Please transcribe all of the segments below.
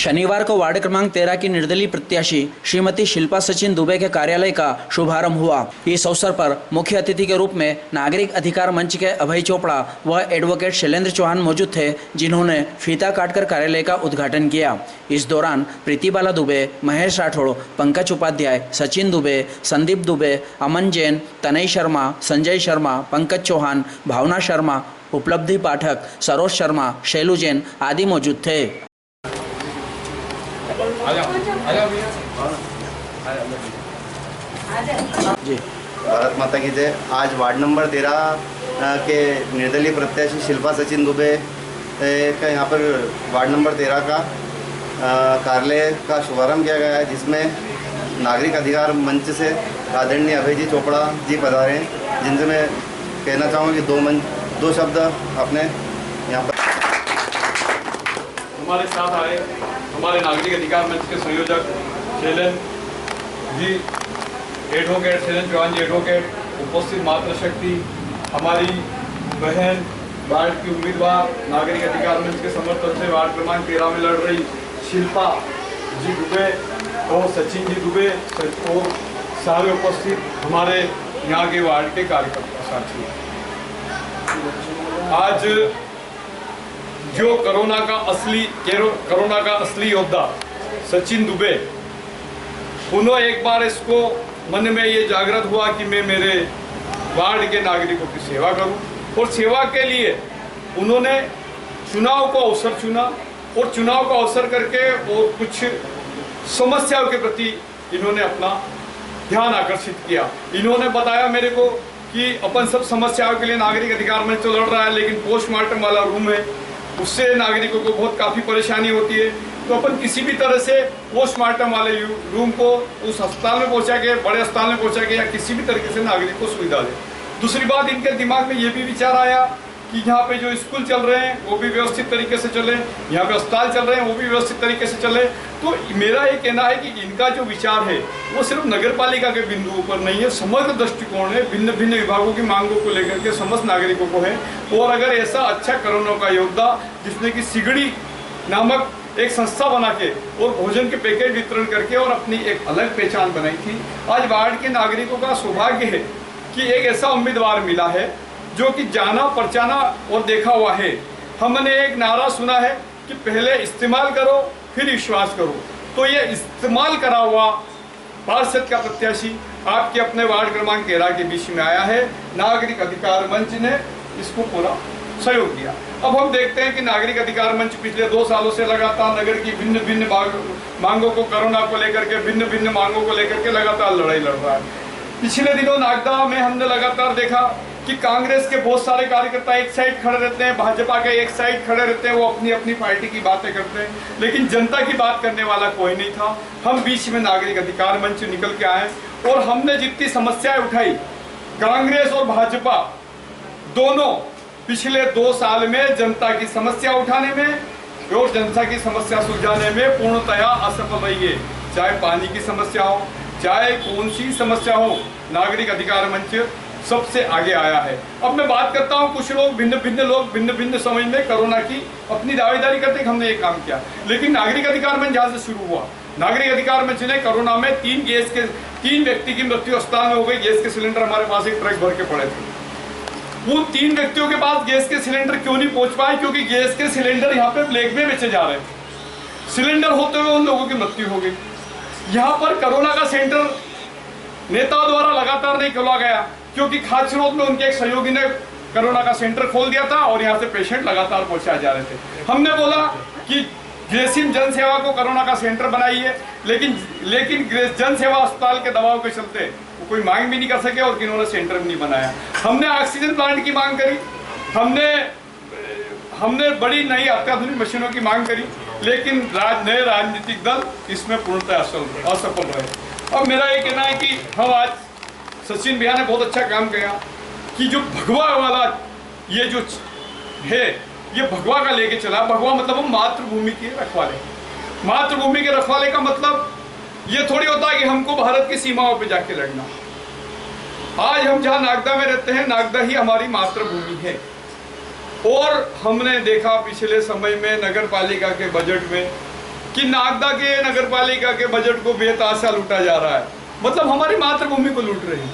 शनिवार को वार्ड क्रमांक 13 की निर्दलीय प्रत्याशी श्रीमती शिल्पा सचिन दुबे के कार्यालय का शुभारंभ हुआ। इस अवसर पर मुख्य अतिथि के रूप में नागरिक अधिकार मंच के अभय चोपड़ा व एडवोकेट शैलेंद्र चौहान मौजूद थे, जिन्होंने फीता काटकर कार्यालय का उद्घाटन किया। इस दौरान प्रीतिबाला दुबे, महेश राठौड़, पंकज उपाध्याय, सचिन दुबे, संदीप दुबे, अमन जैन, तनय शर्मा, संजय शर्मा, पंकज चौहान, भावना शर्मा, उपलब्धि पाठक, सरोज शर्मा, शैलू जैन आदि मौजूद थे। जी, भारत माता की जय। आज वार्ड नंबर 13 के निर्दलीय प्रत्याशी शिल्पा सचिन दुबे का यहाँ पर वार्ड नंबर 13 का कार्यालय का शुभारंभ किया गया है, जिसमें नागरिक अधिकार मंच से आदरणीय अभय जी चोपड़ा जी पधारे, जिनसे मैं कहना चाहूँगा कि दो शब्द अपने यहाँ पर हमारे साथ आए हमारे नागरिक अधिकार मंच के संयोजक शैलेंद्र जी, एडवोकेट शैलेंद्र चौहान जी एडवोकेट, उपस्थित मातृशक्ति, हमारी बहन वार्ड की उम्मीदवार नागरिक अधिकार मंच के समर्थन से वार्ड क्रमांक 13 में लड़ रही शिल्पा जी दुबे और सचिन जी दुबे और सारे उपस्थित हमारे यहाँ के वार्ड के कार्यकर्ता साथी। आज जो कोरोना का असली योद्धा सचिन दुबे, उन्होंने एक बार इसको मन में ये जागृत हुआ कि मैं मेरे वार्ड के नागरिकों की सेवा करूं, और सेवा के लिए उन्होंने चुनाव को अवसर चुना और चुनाव को अवसर करके और कुछ समस्याओं के प्रति इन्होंने अपना ध्यान आकर्षित किया। इन्होंने बताया मेरे को कि अपन सब समस्याओं के लिए नागरिक अधिकार मंच तो लड़ रहा है, लेकिन पोस्टमार्टम वाला रूम है, उससे नागरिकों को बहुत काफ़ी परेशानी होती है, तो अपन किसी भी तरह से पोस्टमार्टम वाले रूम को उस अस्पताल में पहुंचा के, बड़े अस्पताल में पहुंचा के, या किसी भी तरीके से नागरिक को सुविधा दे। दूसरी बात, इनके दिमाग में ये भी विचार आया कि यहाँ पे जो स्कूल चल रहे हैं वो भी व्यवस्थित तरीके से चले, यहाँ पे अस्पताल चल रहे हैं वो भी व्यवस्थित तरीके से चले। तो मेरा ये कहना है कि इनका जो विचार है वो सिर्फ नगर पालिका के बिंदुओं पर नहीं है, समग्र दृष्टिकोण है, भिन्न भिन्न विभागों की मांगों को लेकर के समस्त नागरिकों को है। और अगर ऐसा अच्छा कोरोना का योद्धा, जिसने कि सिगड़ी नामक एक संस्था बना के और भोजन के पैकेट वितरण करके और अपनी एक अलग पहचान बनाई थी, आज वार्ड के नागरिकों का सौभाग्य है कि एक ऐसा उम्मीदवार मिला है जो कि जाना पहचाना और देखा हुआ है। हमने एक नारा सुना है कि पहले इस्तेमाल करो फिर विश्वास करो, तो ये इस्तेमाल करा हुआ पार्षद का प्रत्याशी आपके अपने वार्ड क्रमांक 13 के बीच में आया है। नागरिक अधिकार मंच ने इसको पूरा सहयोग दिया। अब हम देखते हैं कि नागरिक अधिकार मंच पिछले 2 सालों से लगातार नगर की भिन्न भिन्न मांगों को, कोरोना को लेकर के भिन्न भिन्न मांगों को लेकर के लगातार लड़ाई लड़ रहा है। पिछले दिनों नागदा में हमने लगातार देखा कि कांग्रेस के बहुत सारे कार्यकर्ता एक साइड खड़े रहते हैं, भाजपा के एक साइड खड़े रहते हैं, वो अपनी अपनी पार्टी की बातें करते हैं, लेकिन जनता की बात करने वाला कोई नहीं था। हम बीच में नागरिक अधिकार मंच निकल के आए और हमने जितनी समस्याएं उठाई, कांग्रेस और भाजपा दोनों पिछले 2 साल में जनता की समस्या उठाने में और जनता की समस्या सुलझाने में पूर्णतया असफल रही है। चाहे पानी की समस्या हो, चाहे कौन सी समस्या हो, नागरिक अधिकार मंच सबसे आगे आया है। अब मैं बात करता हूं, कुछ लोग भिन्न भिन्न समय में कोरोना की अपनी दावेदारी करते हैं कि हमने ये काम किया, लेकिन नागरिक अधिकार मंच जहां से शुरू हुआ, नागरिक अधिकार मंच ने कोरोना में 3 व्यक्ति की मृत्यु अस्पताल में हो गई। गैस के सिलेंडर हमारे पास एक ट्रक भर के पड़े थे। उन 3 व्यक्तियों के पास गैस के सिलेंडर क्यों नहीं पहुंच पाए? क्योंकि गैस के सिलेंडर यहाँ पे ब्लैक में बेचे जा रहे थे। सिलेंडर होते हुए उन लोगों की मृत्यु हो गई। यहाँ पर कोरोना का सेंटर नेताओं द्वारा लगातार नहीं खोला गया, क्योंकि खाद्य स्रोत में उनके एक सहयोगी ने कोरोना का सेंटर खोल दिया था और यहाँ से पेशेंट लगातार पहुंचाए जा रहे थे। हमने बोला कि ग्रेसिम जन सेवा को कोरोना का सेंटर बनाइए, लेकिन जन सेवा अस्पताल के दबाव के चलते कोई मांग भी नहीं कर सके और किन्होंने सेंटर भी नहीं बनाया। हमने ऑक्सीजन प्लांट की मांग करी, हमने बड़ी नई अत्याधुनिक मशीनों की मांग करी, लेकिन नए राजनीतिक दल इसमें पूर्णतः असफल रहे। अब मेरा ये कहना है कि हम आज सचिन भैया ने बहुत अच्छा काम किया कि जो भगवा वाला ये जो है, ये भगवा का लेके चला। भगवा मतलब हम मातृभूमि के रखवाले। मातृभूमि के रखवाले का मतलब ये थोड़ी होता है कि हमको भारत की सीमाओं पे जाके लड़ना। आज हम जहाँ नागदा में रहते हैं, नागदा ही हमारी मातृभूमि है। और हमने देखा पिछले समय में नगर पालिका के बजट में कि नागदा के नगर पालिका के बजट को बेतहाशा लूटा जा रहा है, मतलब हमारी मातृभूमि को लूट रहे हैं।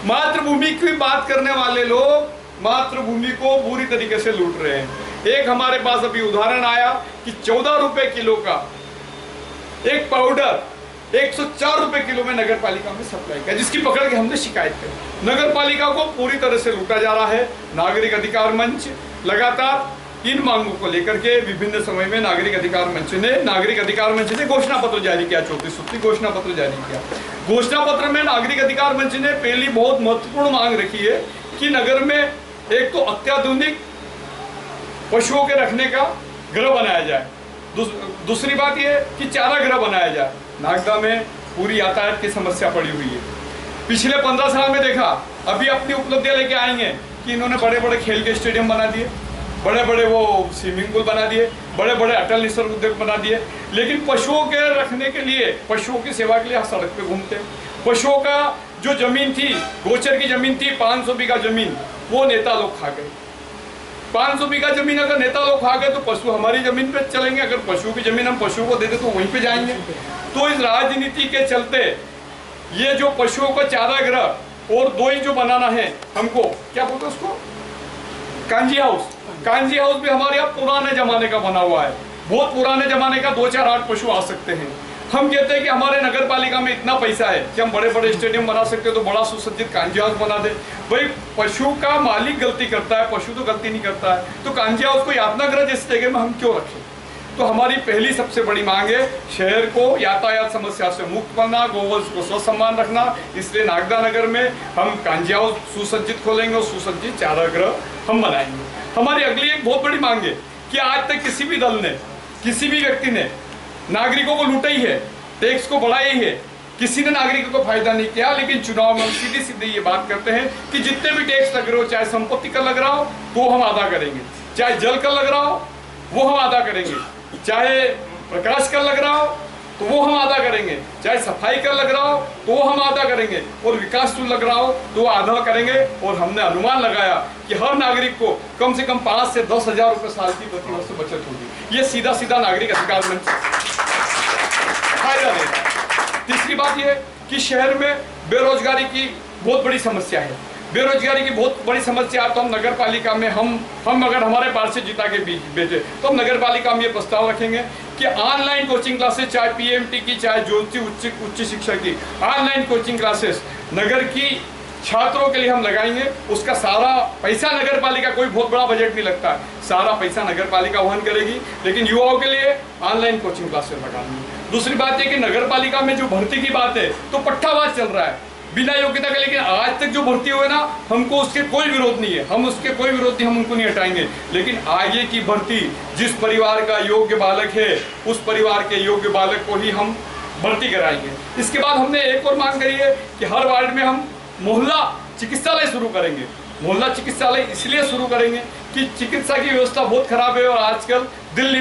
मातृभूमि की बात करने वाले लोग मातृभूमि को बुरी तरीके से लूट रहे हैं। एक हमारे पास अभी उदाहरण आया कि 14 रुपए किलो का एक पाउडर 104 रुपए किलो में नगर पालिका में सप्लाई किया, जिसकी पकड़ के हमने शिकायत की। नगर पालिका को पूरी तरह से लूटा जा रहा है। नागरिक अधिकार मंच लगातार इन मांगों को लेकर के विभिन्न समय में नागरिक अधिकार मंच ने घोषणा पत्र जारी किया, 34 सूत्री घोषणा पत्र जारी किया। घोषणा पत्र में नागरिक अधिकार मंच ने पहली बहुत महत्वपूर्ण मांग रखी है कि नगर में एक तो अत्याधुनिक पशुओं के रखने का गृह बनाया जाए, दूसरी बात यह कि चारा गृह बनाया जाए। नागदा में पूरी यातायात की समस्या पड़ी हुई है। पिछले 15 साल में देखा, अभी अपनी उपलब्धियां लेके आएंगे कि इन्होंने बड़े बड़े खेल के स्टेडियम बना दिए, बड़े बड़े वो स्विमिंग पूल बना दिए, बड़े बड़े अटल निसर्ग उद्यान बना दिए, लेकिन पशुओं के रखने के लिए, पशुओं की सेवा के लिए सड़क पे घूमते। पशुओं का जो जमीन थी, गोचर की जमीन थी 500 बीघा जमीन, वो नेता लोग खा गए। 500 बीघा जमीन अगर नेता लोग खा गए तो पशु हमारी जमीन पे चलेंगे, अगर पशु की जमीन हम पशुओं को दे दे तो वहीं पे जाएंगे। तो इस राजनीति के चलते ये जो पशुओं का चारा गृह और 2 ही जो बनाना है हमको, क्या बोलते हैं उसको, कांजी हाउस भी हमारे यहाँ पुराने जमाने का बना हुआ है, बहुत पुराने जमाने का, 2, 4, 8 पशु आ सकते हैं। हम कहते हैं कि हमारे नगर पालिका में इतना पैसा है कि हम बड़े बड़े स्टेडियम बना सकते हैं, तो बड़ा सुसज्जित कांजी हाउस बना दे। भाई पशु का मालिक गलती करता है, पशु तो गलती नहीं करता है, तो कांजी हाउस को यातना गृह जैसी जगह में हम क्यों रखें। तो हमारी पहली सबसे बड़ी मांग है शहर को यातायात समस्या से मुक्त करना, गोवंश को स्वसम्मान रखना। इसलिए नागदा नगर में हम कांजी हाउस सुसज्जित खोलेंगे और सुसज्जित चारा गृह हम बनाएंगे। हमारी अगली एक बहुत बड़ी मांग है कि आज तक किसी भी दल ने, किसी भी व्यक्ति ने नागरिकों को लूटा ही है, टैक्स को बढ़ाया ही है, किसी ने नागरिकों को फायदा नहीं किया। लेकिन चुनाव में हम सीधी सीधी ये बात करते हैं कि जितने भी टैक्स लग रहे हो, चाहे संपत्ति कर लग रहा हो तो हम अदा करेंगे, चाहे जल कर लग रहा हो वो हम अदा करेंगे, चाहे प्रकाश कर लग रहा हो तो वो हम अदा करेंगे, चाहे सफाई कर लग रहा हो तो वो हम अदा करेंगे, और विकास शुल्क लग रहा हो तो वो अदा करेंगे। और हमने अनुमान लगाया कि हर नागरिक को कम से कम 5 से 10 हजार रुपये साल की प्रति वर्ष बचत होगी। ये सीधा सीधा नागरिक अधिकार मंच फायदा देगा। तीसरी बात यह कि शहर में बेरोजगारी की बहुत बड़ी समस्या है। बेरोजगारी की बहुत बड़ी समस्या है तो हम नगर पालिका में हम अगर हमारे पार्षद जिता के भेजे तो हम नगर पालिका में ये प्रस्ताव रखेंगे कि ऑनलाइन कोचिंग क्लासेस, चाहे पीएमटी की, चाहे ज्योति उच्च शिक्षा की ऑनलाइन कोचिंग क्लासेस नगर की छात्रों के लिए हम लगाएंगे। उसका सारा पैसा नगर पालिका, कोई बहुत बड़ा बजट नहीं लगता, सारा पैसा नगर पालिका वहन करेगी, लेकिन युवाओं के लिए ऑनलाइन कोचिंग क्लासेस लगाएंगे। दूसरी बात है कि नगर पालिका में जो भर्ती की बात है तो पट्टावाज चल रहा है बिना योग्यता के, लेकिन आज तक जो भर्ती हुए ना, हमको उसके कोई विरोध नहीं है, हम उसके कोई विरोध नहीं, हम उनको नहीं हटाएंगे। लेकिन आगे की भर्ती जिस परिवार का योग्य बालक है उस परिवार के योग्य बालक को ही हम भर्ती कराएंगे। इसके बाद हमने एक और मांग करी है कि हर वार्ड में हम मोहल्ला चिकित्सालय शुरू करेंगे। मोहल्ला चिकित्सालय इसलिए शुरू करेंगे कि चिकित्सा की व्यवस्था बहुत खराब है और आजकल दिल्ली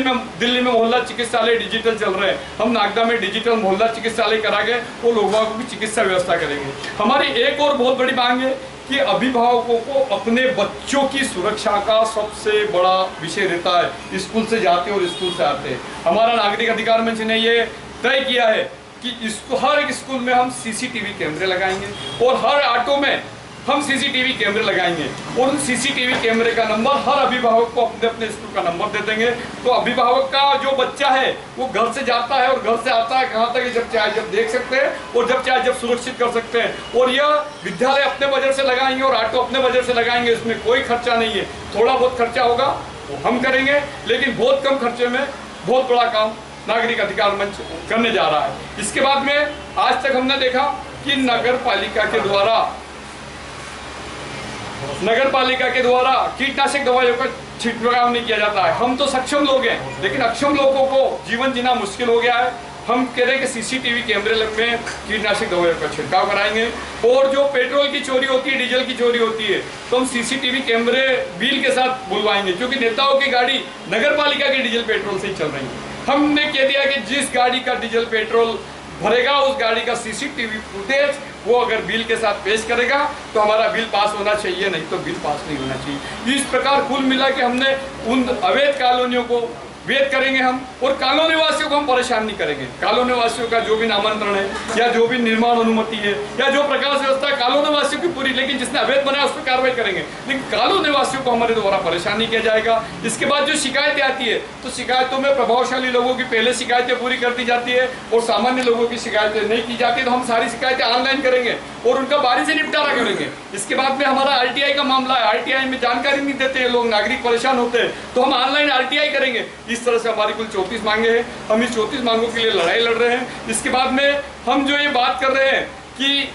में मोहल्ला चिकित्सालय डिजिटल चल रहे हैं। हम नागदा में डिजिटल मोहल्ला चिकित्सालय करा के वो लोगों को भी चिकित्सा व्यवस्था करेंगे। हमारी एक और बहुत बड़ी मांग है कि अभिभावकों को अपने बच्चों की सुरक्षा का सबसे बड़ा विषय रहता है। स्कूल से जाते और स्कूल से आते हैं। हमारा नागरिक अधिकार मंच ने ये तय किया है कि इसको हर एक स्कूल में हम सीसीटीवी कैमरे लगाएंगे और हर ऑटो में हम सीसीटीवी कैमरे लगाएंगे और उन सीसीटीवी कैमरे का नंबर हर अभिभावक को अपने अपने स्कूल का नंबर दे देंगे। तो अभिभावक का जो बच्चा है वो घर से जाता है और घर से आता है कहाँ तक, जब चाहे जब देख सकते हैं और जब चाहे जब सुरक्षित कर सकते हैं। और यह विद्यालय अपने बजट से लगाएंगे और ऑटो अपने बजट से लगाएंगे, इसमें कोई खर्चा नहीं है। थोड़ा बहुत खर्चा होगा वो हम करेंगे, लेकिन बहुत कम खर्चे में बहुत बड़ा काम नागरिक अधिकार मंच करने जा रहा है। इसके बाद में आज तक हमने देखा कि नगर पालिका के द्वारा कीटनाशक दवाइयों का छिड़काव नहीं किया जाता है। हम तो सक्षम लोग हैं, लेकिन अक्षम लोगों को जीवन जीना मुश्किल हो गया है। हम कह रहे हैं कि सीसीटीवी कैमरे में कीटनाशक दवाइयों का छिड़काव कराएंगे। और जो पेट्रोल की चोरी होती है, डीजल की चोरी होती है, तो हम सीसीटीवी कैमरे बिल के साथ बुलवाएंगे, क्योंकि नेताओं की गाड़ी नगर पालिका के डीजल पेट्रोल से ही चल रही है। हमने कह दिया कि जिस गाड़ी का डीजल पेट्रोल भरेगा उस गाड़ी का सीसीटीवी फुटेज वो अगर बिल के साथ पेश करेगा तो हमारा बिल पास होना चाहिए, नहीं तो बिल पास नहीं होना चाहिए। इस प्रकार कुल मिला के हमने उन अवैध कॉलोनियों को वेद करेंगे हम, और कॉलोनी वासियों को हम परेशान नहीं करेंगे। कॉलोनी वासियों का जो भी नामांतरण है या जो भी निर्माण अनुमति है या जो प्रकाश व्यवस्था कॉलोनी वासियों की पूरी, लेकिन जिसने अवैध बनाया उस पर कार्रवाई करेंगे, लेकिन कॉलोनी वासियों को हमारे द्वारा परेशान नहीं किया जाएगा। इसके बाद जो शिकायतें आती है तो शिकायतों में प्रभावशाली लोगों की पहले शिकायतें पूरी कर दी जाती है और सामान्य लोगों की शिकायतें नहीं की जाती, तो हम सारी शिकायतें ऑनलाइन करेंगे और उनका बारी से निपटारा करेंगे। इसके बाद में हमारा आरटीआई का मामला है, आरटीआई में जानकारी नहीं देते हैं लोग, नागरिक परेशान होते हैं, तो हम ऑनलाइन आरटीआई करेंगे। इस तरह से हमारी कुल 34 मांगे हैं, हम इस 34 मांगों के लिए लड़ाई लड़ रहे हैं। इसके बाद में हम जो ये बात कर रहे हैं कि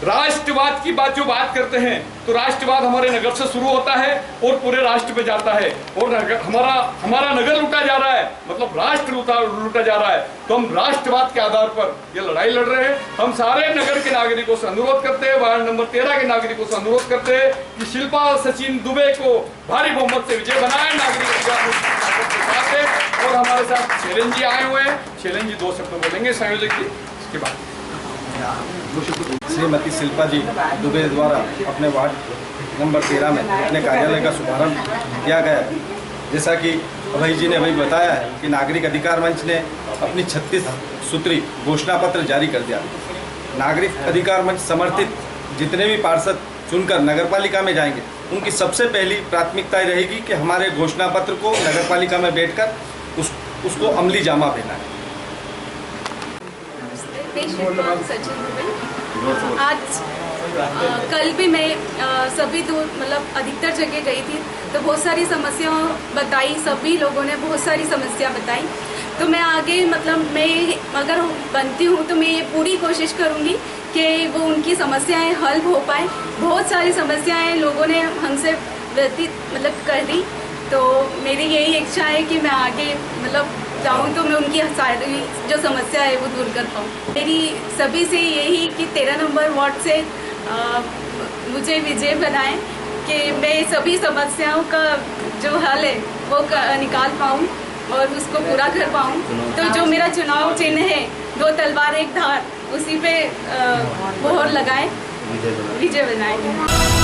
राष्ट्रवाद की बात जो बात करते हैं, तो राष्ट्रवाद हमारे नगर से शुरू होता है और पूरे राष्ट्र पे जाता है, और हमारा नगर लूटा जा रहा है, मतलब राष्ट्र लूटा जा रहा है, तो हम राष्ट्रवाद के आधार पर ये लड़ाई लड़ रहे हैं। हम सारे नगर के नागरिकों से अनुरोध करते हैं, वार्ड नंबर 13 के नागरिकों से अनुरोध करते हैं कि शिल्पा सचिन दुबे को भारी बहुमत से विजय बनाए नागरिक अधिकार के साथ है। और हमारे साथ शैलेन जी आए हुए हैं, शैलेन जी 2 शब्द बोलेंगे संयोजक जी, इसके बाद श्रीमती शिल्पा जी दुबे द्वारा अपने वार्ड नंबर 13 में अपने कार्यालय का शुभारंभ किया गया। जैसा कि अभय जी ने अभी बताया है कि नागरिक अधिकार मंच ने अपनी 36 सूत्री घोषणा पत्र जारी कर दिया। नागरिक अधिकार मंच समर्थित जितने भी पार्षद चुनकर नगरपालिका में जाएंगे, उनकी सबसे पहली प्राथमिकता रहेगी कि हमारे घोषणा पत्र को नगरपालिका में बैठकर उसको अमली जामा पहना है। सचिन दुबे। आज कल भी मैं सभी मतलब अधिकतर जगह गई थी, तो बहुत सारी समस्याएं बताई, सभी लोगों ने बहुत सारी समस्या बताई। तो मैं आगे मतलब मैं अगर बनती हूँ तो मैं ये पूरी कोशिश करूँगी कि वो उनकी समस्याएं हल हो पाए। बहुत सारी समस्याएं लोगों ने हमसे व्यतीत मतलब कर दी, तो मेरी यही इच्छा है कि मैं आगे मतलब चाहूँ तो मैं उनकी सारी जो समस्या है वो दूर कर पाऊँ। मेरी सभी से यही कि 13 नंबर वार्ड से मुझे विजय बनाएं कि मैं सभी समस्याओं का जो हल है वो निकाल पाऊँ और उसको पूरा कर पाऊँ। तो जो मेरा चुनाव चिन्ह है 2 तलवार 1 धार, उसी पे मोहर लगाएं, विजय बनाएं।